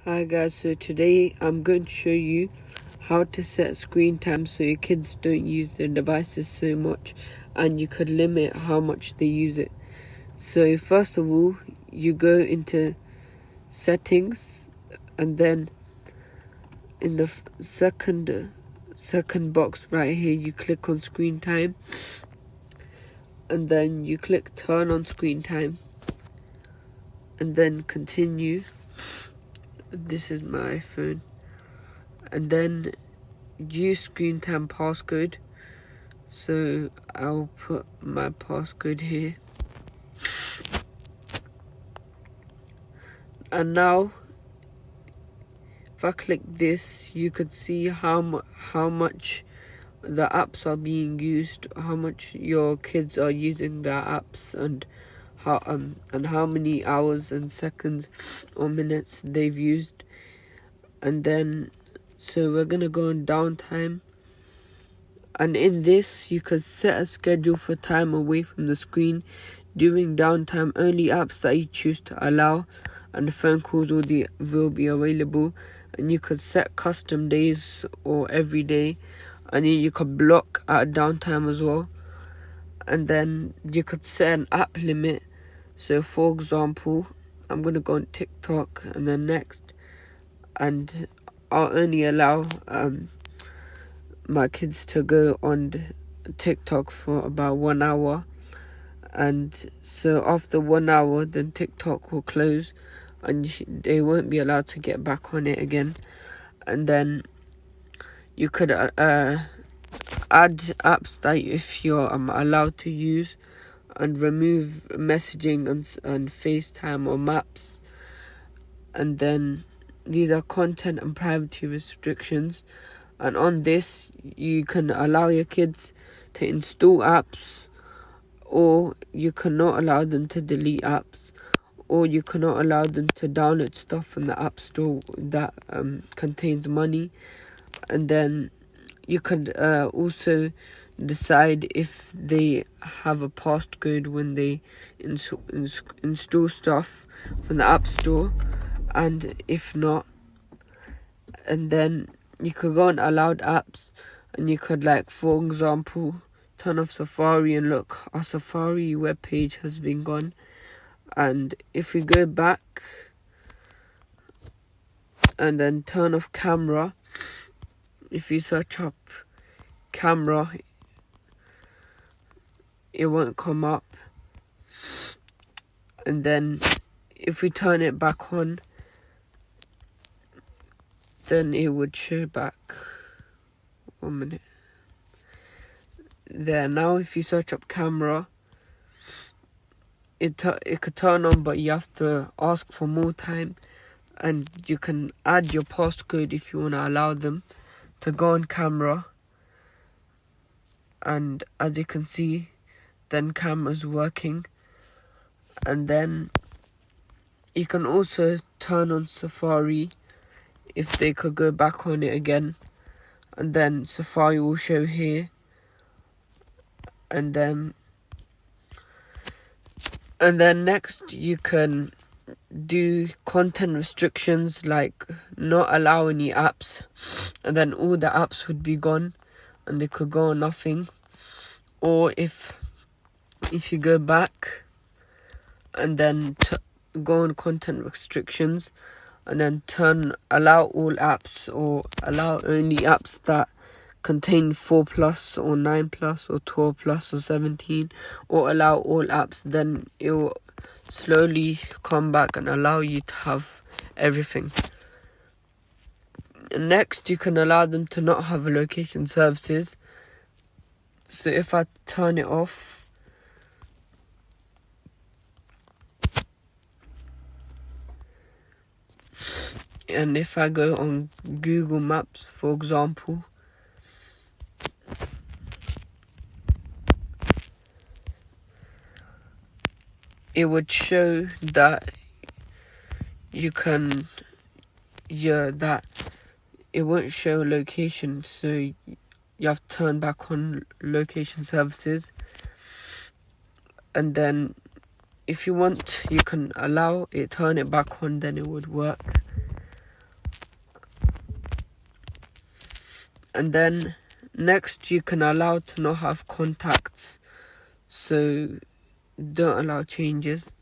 Hi guys, so today I'm going to show you how to set screen time so your kids don't use their devices so much and you could limit how much they use it. So first of all, you go into settings and then in the second box right here you click on screen time and then you click turn on screen time and then continue. This is my iPhone. And then use screen time passcode. So I'll put my passcode here. And now if I click this, you could see how much the apps are being used, how much your kids are using their apps, and how many hours and seconds or minutes they've used. And then so we're gonna go on downtime, and in this you could set a schedule for time away from the screen. During downtime, only apps that you choose to allow and phone calls will be available, and you could set custom days or every day, and then you could block at downtime as well. And then you could set an app limit. So for example, I'm gonna go on TikTok and then next, and I'll only allow my kids to go on TikTok for about 1 hour, and so after 1 hour then TikTok will close and they won't be allowed to get back on it again. And then you could add apps that if you're allowed to use, and remove messaging and FaceTime or maps. And then these are content and privacy restrictions, and on this you can allow your kids to install apps, or you cannot allow them to delete apps, or you cannot allow them to download stuff from the app store that contains money. And then you could also decide if they have a passcode when they install stuff from the app store, and if not. And then you could go on allowed apps, and you could, like, for example, turn off Safari and look, our Safari webpage has been gone. And if we go back and then turn off camera, if you search up camera, it won't come up. And then if we turn it back on, then it would show back. 1 minute. There, now if you search up camera, it could turn on, but you have to ask for more time, and you can add your passcode if you want to allow them to go on camera. And as you can see, then camera's working. And then you can also turn on Safari if they could go back on it again, and then Safari will show here. And then next you can do content restrictions, like not allow any apps, and then all the apps would be gone and they could go on nothing. Or if you go back and then go on content restrictions and then allow all apps, or allow only apps that contain 4+ or 9+ or 12+ or 17, or allow all apps, then it will slowly come back and allow you to have everything. Next, you can allow them to not have location services. So if I turn it off, and if I go on Google Maps, for example, it would show that that it won't show location, so you have to turn back on location services. And then if you want, you can allow it, turn it back on, then it would work. And then next, you can allow to not have contacts, so don't allow changes.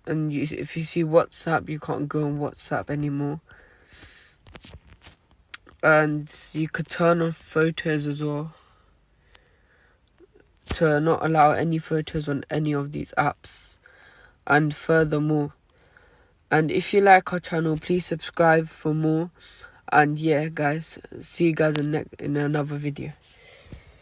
And if you see WhatsApp, you can't go on WhatsApp anymore. And you could turn on photos as well, to not allow any photos on any of these apps. And furthermore, and if you like our channel, please subscribe for more. And yeah, guys, see you guys in another video.